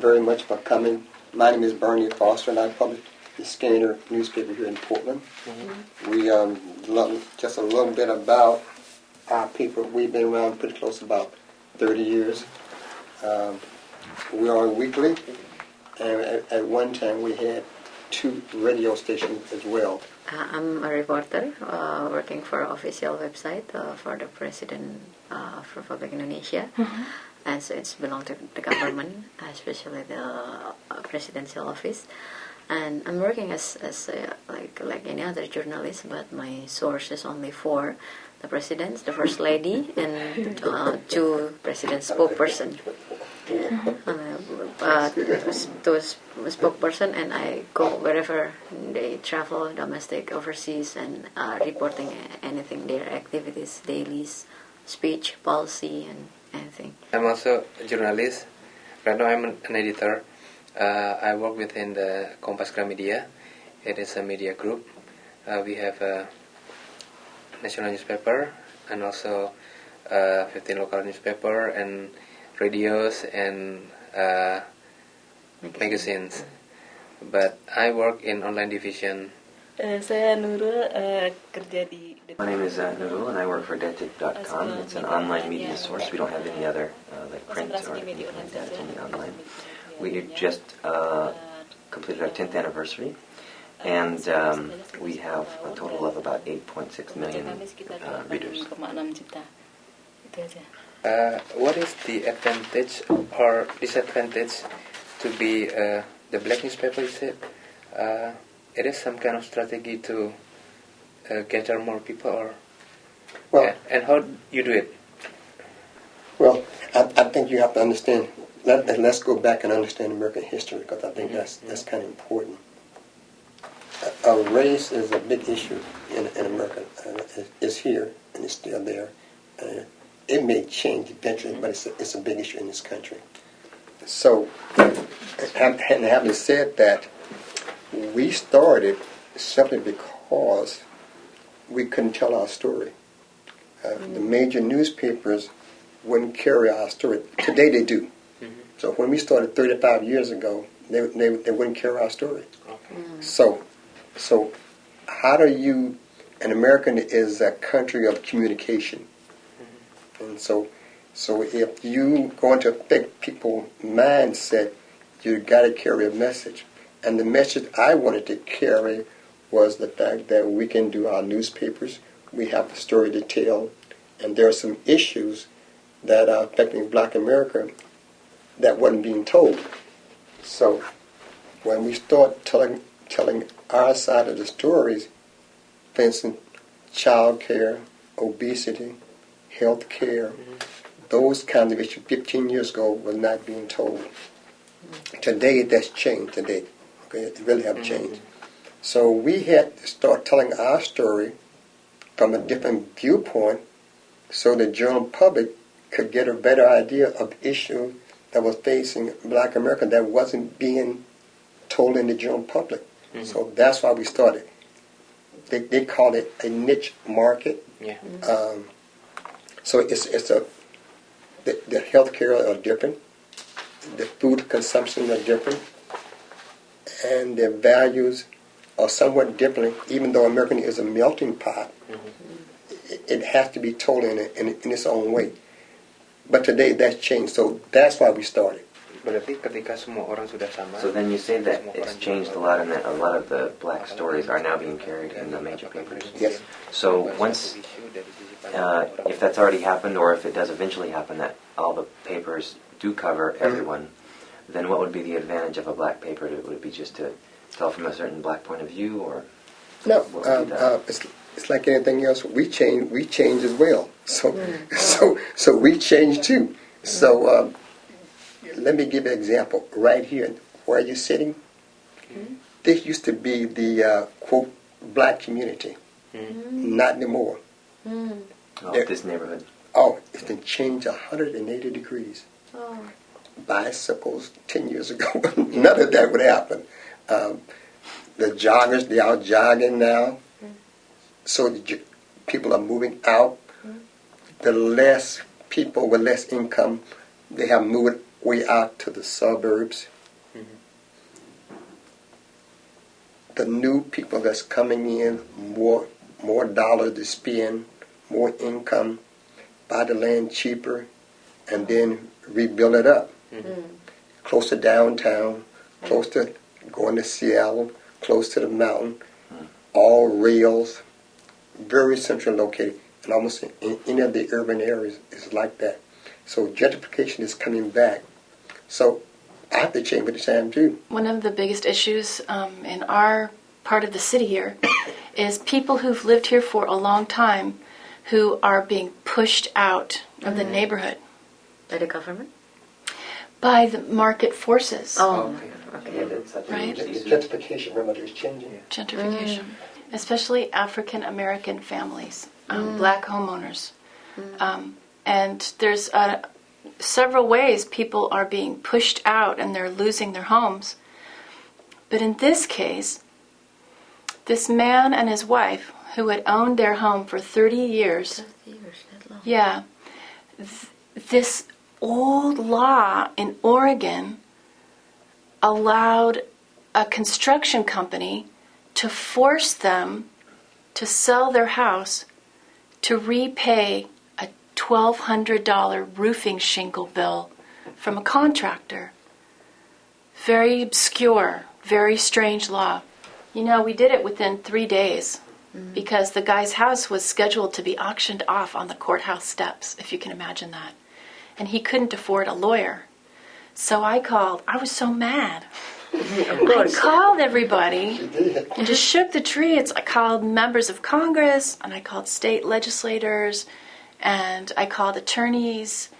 very much for coming. My name is Bernie Foster, and I publish the Skanner newspaper here in Portland. We just a little bit about our paper. We've been around pretty close about 30 years. We are weekly, and at one time we had 2 radio stations as well. I'm a reporter working for an official website for the President of Republic Indonesia. And so it's belong to the government, especially the presidential office. And I'm working as like any other journalist, but my source is only for the president, the first lady, and 2 president spokesperson. To spokesperson, and I go wherever they travel, domestic, overseas, and reporting anything, their activities, dailies, speech, policy, and anything. I'm also a journalist. Right now I'm an editor. I work within the Kompas Gramedia. It is a media group. We have a national newspaper and also 15 local newspaper and radios and magazines. But I work in online division. Saya Nurul, kerja di... My name is Nurul, and I work for Detik.com. It's an online media source. We don't have any other like print or anything like that. It's only online. We just completed our 10th anniversary, and we have a total of about 8.6 million readers. What is the advantage or disadvantage to be the black newspaper? Is it is some kind of strategy to gather more people, or and how you do it? Well, I think you have to understand. Let's go back and understand American history, because I think that's kind of important. Race is a big issue in America. It's here and it's still there. It may change eventually, but it's a big issue in this country. So, and having said that, we started simply because we couldn't tell our story. The major newspapers wouldn't carry our story. Today they do. So when we started 35 years ago, they wouldn't carry our story. So how do you... An American is a country of communication. And so if you going to affect people's mindset, you got to carry a message. And the message I wanted to carry was the fact that we can do our newspapers. We have a story to tell, and there are some issues that are affecting Black America that wasn't being told. So when we start telling our side of the stories, for instance, child care, obesity, health care, those kinds of issues 15 years ago were not being told. Today that's changed today. Okay, it really have changed. So we had to start telling our story from a different viewpoint so the general public could get a better idea of issues that was facing Black America that wasn't being told in the general public. So that's why we started. They call it a niche market. So the health care are different, the food consumption are different, and their values are somewhat different. Even though American is a melting pot, it has to be told in its own way. But today that's changed, so that's why we started. Berarti ketika semua orang sudah sama. So then you say that it's changed a lot, and that a lot of the black stories are now being carried in the major papers. Yes. So once, if that's already happened, or if it does eventually happen that all the papers do cover everyone, then what would be the advantage of a black paper? Would it be just to tell from a certain black point of view, or no? It's like anything else. We change as well. So we change too. So let me give you an example. Right here, where you're sitting, this used to be the quote black community. Not anymore. This neighborhood. Oh, it's been changed 180 degrees. Bicycles 10 years ago, none of that would happen. The joggers, they are jogging now. So the people are moving out. The less people with less income, they have moved way out to the suburbs. The new people that's coming in, more dollars to spend, more income, buy the land cheaper, and then rebuild it up. Close to downtown, close to going to Seattle, close to the mountain, all rails, very centrally located, and almost in any of the urban areas is like that. So gentrification is coming back. So I have to change with the time too. One of the biggest issues in our part of the city here is people who've lived here for a long time who are being pushed out of the neighborhood. By the government? By the market forces. Oh, Yeah, that's such a Right. huge issue. Gentrification, remember, is changing. Gentrification. Especially African American families, black homeowners. And there's several ways people are being pushed out and they're losing their homes. But in this case, this man and his wife, who had owned their home for 30 years, 30 years, that long. yeah, this old law in Oregon allowed a construction company to force them to sell their house to repay a $1,200 roofing shingle bill from a contractor. Very obscure, very strange law. You know, we did it within 3 days because the guy's house was scheduled to be auctioned off on the courthouse steps, if you can imagine that. And he couldn't afford a lawyer. So I was so mad. I called everybody and just shook the tree. I called members of Congress, and I called state legislators, and I called attorneys,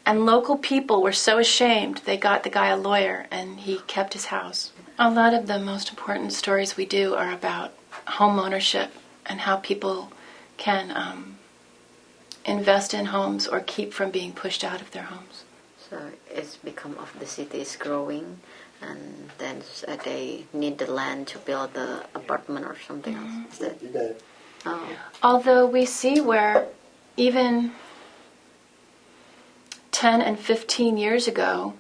and local people were so ashamed they got the guy a lawyer, and he kept his house. A lot of the most important stories we do are about home ownership and how people can invest in homes or keep from being pushed out of their homes. So it's become of the city is growing, and then they need the land to build the apartment or something else. Is that? You got it. Oh. Although we see where even 10 and 15 years ago,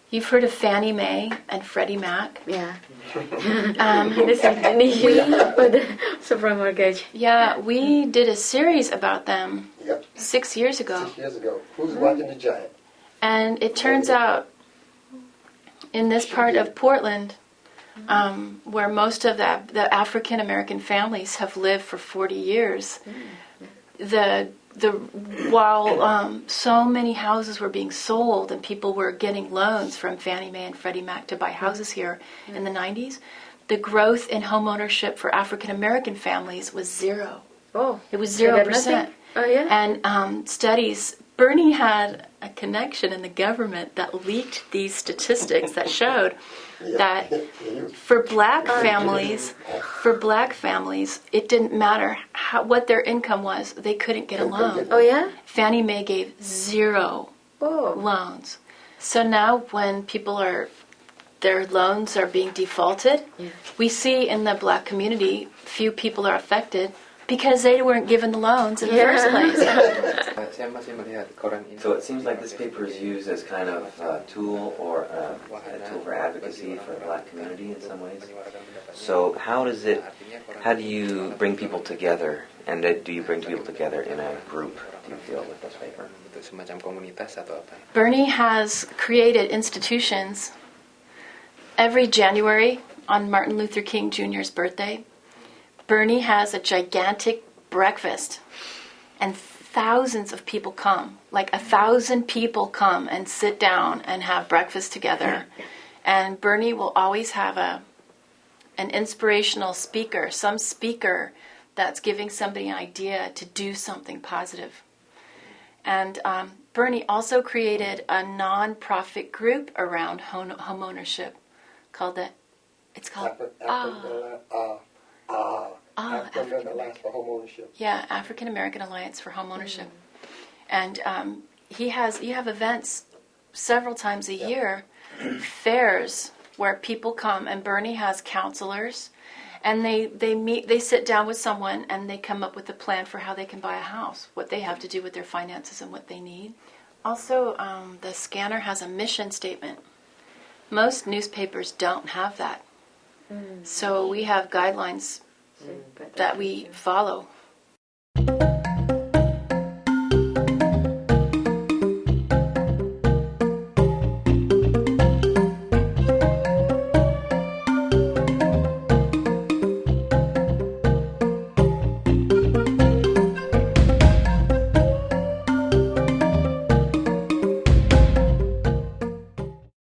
you've heard of Fannie Mae and Freddie Mac. Yeah. This With the supermortgage. Yeah, we did a series about them Yep. 6 years ago. 6 years ago. Who's watching the giant? And it turns out in this part of Portland, where most of the African American families have lived for 40 years, while so many houses were being sold and people were getting loans from Fannie Mae and Freddie Mac to buy houses here in the 90s, the growth in home ownership for African American families was zero. Oh. It was They got 0%. nothing? Oh, yeah? And Bernie had a connection in the government that leaked these statistics that showed that for black families, it didn't matter what their income was, they couldn't get a loan. Oh, yeah? Fannie Mae gave zero Oh. loans. So now when their loans are being defaulted, we see in the black community few people are affected because they weren't given the loans in the first place. Saya masih melihat koran ini. So it seems like this paper is used as kind of a tool or a tool for advocacy for the black community in some ways. So how do you bring people together, and do you bring people together in a group, do you feel, with this paper? Bentuk semacam komunitas atau apa? Bernie has created institutions every January on Martin Luther King Jr.'s birthday. Bernie has a gigantic breakfast, and thousands of people come. Like 1,000 people come and sit down and have breakfast together. And Bernie will always have an inspirational speaker, some speaker that's giving somebody an idea to do something positive. And Bernie also created a non-profit group around home ownership called African Alliance for Home Ownership. Yeah, African American Alliance for Home Ownership. And you have events several times a year, fairs where people come, and Bernie has counselors, and they sit down with someone and they come up with a plan for how they can buy a house, what they have to do with their finances and what they need. Also, the Skanner has a mission statement. Most newspapers don't have that. So we have guidelines that we follow.